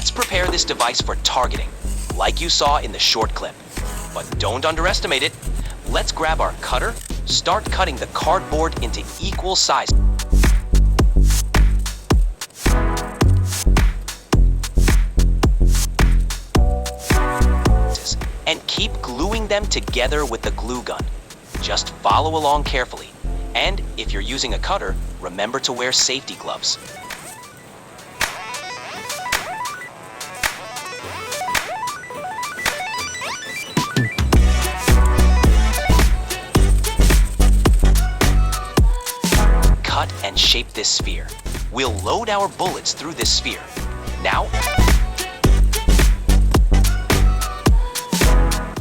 Let's prepare this device for targeting, like you saw in the short clip. But don't underestimate it. Let's grab our cutter, start cutting the cardboard into equal sizes. And keep gluing them together with the glue gun. Just follow along carefully. And if you're using a cutter, remember to wear safety gloves. Cut and shape this sphere. We'll load our bullets through this sphere. Now,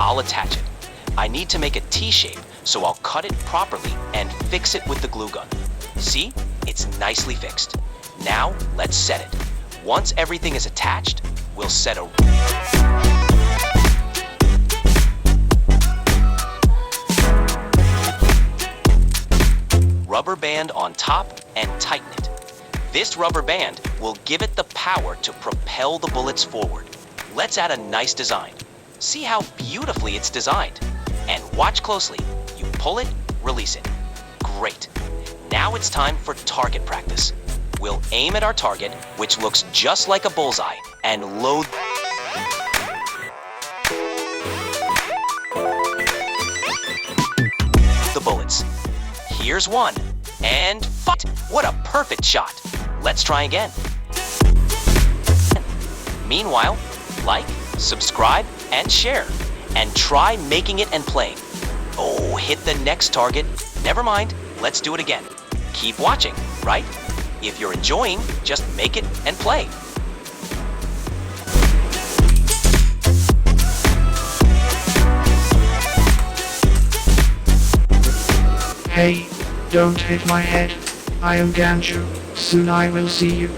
I'll attach it. I need to make a T shape, so I'll cut it properly and fix it with the glue gun. See? It's nicely fixed. Now, let's set it. Once everything is attached, we'll set a rubber band on top and tighten it. This rubber band will give it the power to propel the bullets forward. Let's add a nice design. See how beautifully it's designed. And watch closely. You pull it, release it. Great. Now it's time for target practice. We'll aim at our target, which looks just like a bullseye, and load the bullets. Here's one. And fight! What a perfect shot. Let's try again. Meanwhile, like, subscribe, and share. And try making it and playing. Oh, hit the next target. Never mind, let's do it again. Keep watching, right? If you're enjoying, just make it and play. Hey, don't hit my head. I am Ganju. Soon I will see you.